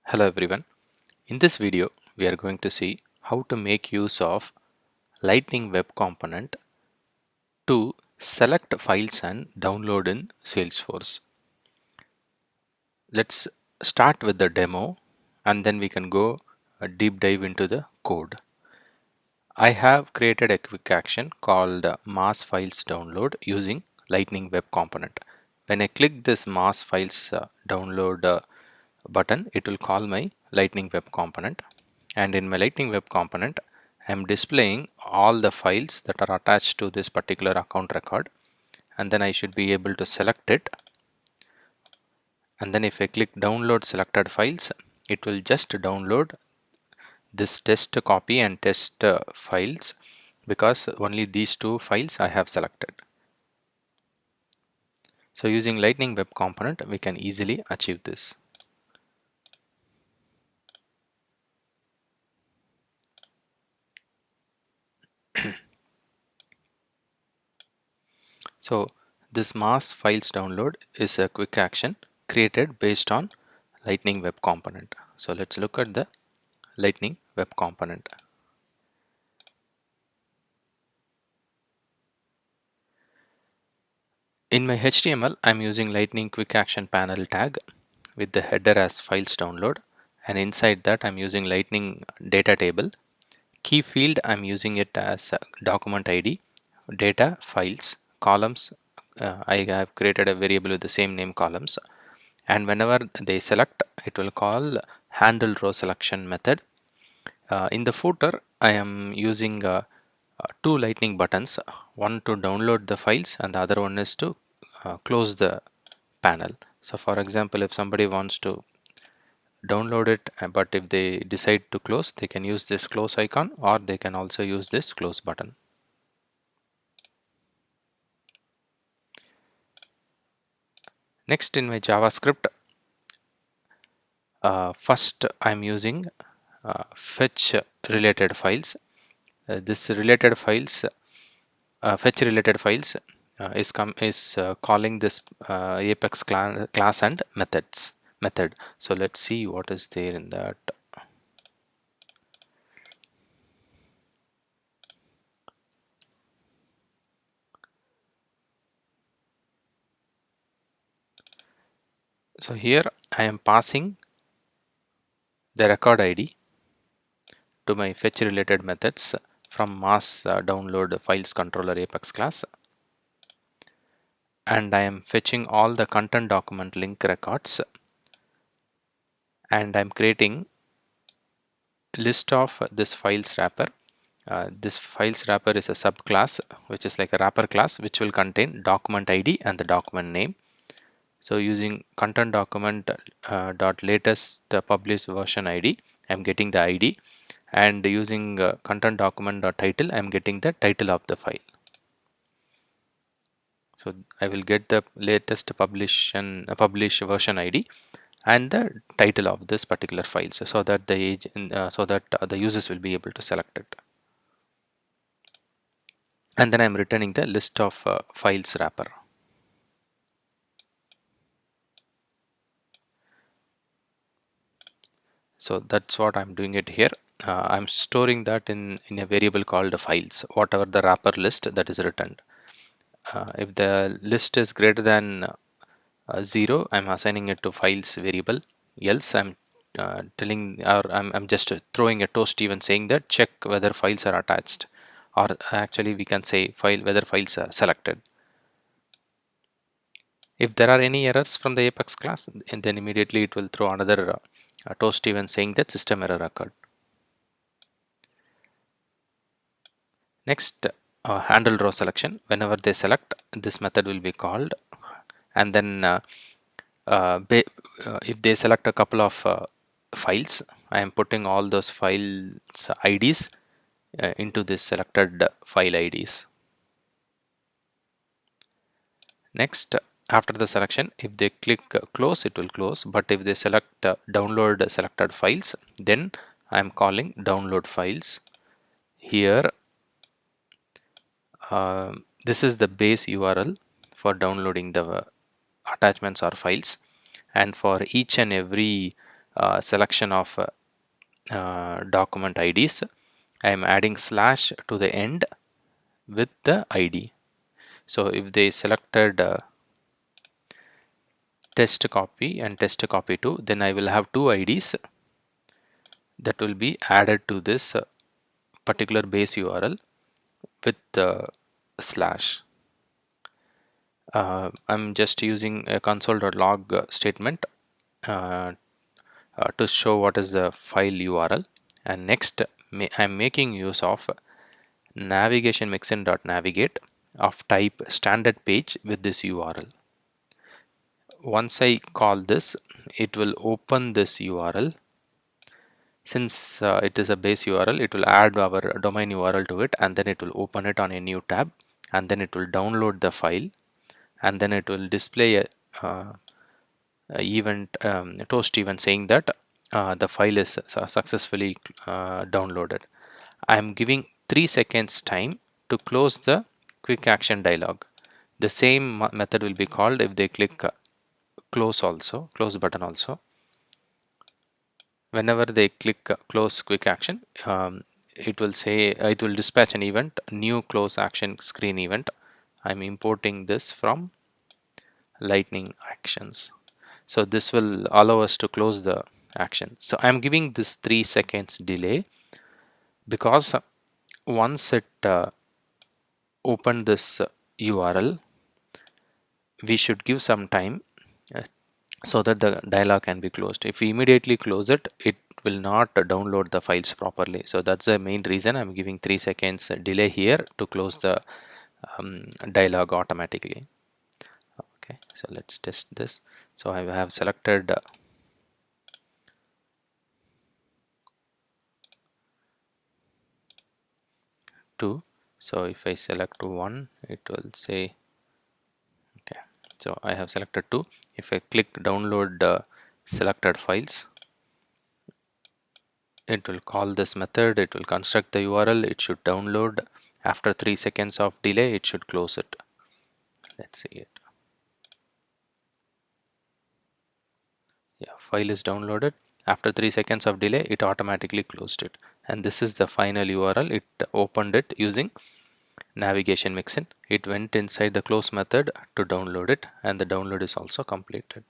Hello everyone. In this video, we are going to see how to make use of Lightning Web Component to select files and download in Salesforce. Let's start with the demo and then we can go a deep dive into the code. I have created a quick action called mass files download using Lightning Web Component. When I click this mass files download button, it will call my Lightning Web Component, and in my Lightning Web Component I'm displaying all the files that are attached to this particular account record, and then I should be able to select it, and then if I click download selected files, it will just download this test copy and test files because only these two files I have selected. So using Lightning Web Component we can easily achieve this. So this mass files download is a quick action created based on Lightning Web Component. So let's look at the Lightning Web Component. In my HTML, I'm using Lightning Quick Action Panel tag with the header as files download, and inside that I'm using Lightning data table. Key field, I'm using it as document ID, data, files, columns. I have created a variable with the same name columns, and whenever they select, it will call handle row selection method. In the footer, I am using two lightning buttons, one to download the files and the other one is to close the panel. So for example, if somebody wants to download it but if they decide to close, they can use this close icon or they can also use this close button. Next, in my JavaScript, first I'm using fetch related files. This related files fetch related files is calling this Apex class and method. So let's see what is there in that. So here I am passing the record ID to my fetch related methods from mass download files controller Apex class, and I am fetching all the content document link records, and I'm creating list of this files wrapper. This files wrapper is a subclass which is like a wrapper class which will contain document ID and the document name. So using content document dot latest published version ID, I'm getting the ID, and using content document dot title, I'm getting the title of the file. So I will get the latest publish version ID and the title of this particular file, so that the users will be able to select it. And then I'm returning the list of files wrapper. So that's what I'm doing it here. I'm storing that in a variable called files, whatever the wrapper list that is returned. If the list is greater than 0, I'm assigning it to files variable. Else I'm I'm just throwing a toast even saying that check whether files are attached, or actually we can say whether files are selected. If there are any errors from the Apex class, and then immediately it will throw another toast event saying that system error occurred. Next, handle row selection. Whenever they select, this method will be called, and then if they select a couple of files, I am putting all those files IDs into this selected file IDs. Next, after the selection, if they click close, it will close, but if they select download selected files, then I am calling download files. Here this is the base URL for downloading the attachments or files, and for each and every selection of document IDs. I am adding slash to the end with the ID. So if they selected test copy and test copy 2, then I will have two IDs that will be added to this particular base URL with slash. I'm just using a console.log statement uh, to show what is the file URL. And next, I'm making use of navigation mixin.navigate of type standard page with this URL. Once I call this, it will open this URL. Since it is a base URL, it will add our domain URL to it, and then it will open it on a new tab, and then it will download the file, and then it will display a event toast event saying that the file is successfully downloaded. I am giving 3 seconds time to close the quick action dialog. The same method will be called if they click close button also. Whenever they click close quick action, it will say it will dispatch an event, new close action screen event. I'm importing this from lightning actions. So this will allow us to close the action. So I'm giving this 3 seconds delay because once it opened this URL, we should give some time uh, so that the dialog can be closed. If we immediately close it, it will not download the files properly. So that's the main reason I'm giving 3 seconds delay here to close the dialog automatically. Okay, so let's test this. So I have selected 2. So if I select 1, it will say, okay, so I have selected 2. If I click download selected files, it will call this method, it will construct the URL, it should download. After 3 seconds of delay, it should close it. Let's see it. Yeah, file is downloaded. After 3 seconds of delay, it automatically closed it. And this is the final URL. It opened it using navigation mixin. It went inside the close method to download it, and the download is also completed.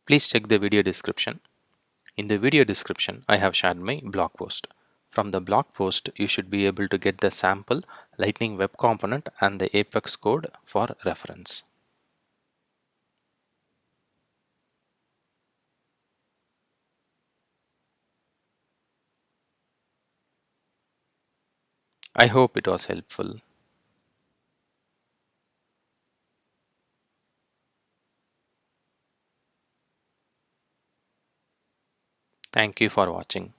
Please check the video description. In the video description, I have shared my blog post. From the blog post, you should be able to get the sample Lightning Web Component and the Apex code for reference. I hope it was helpful. Thank you for watching.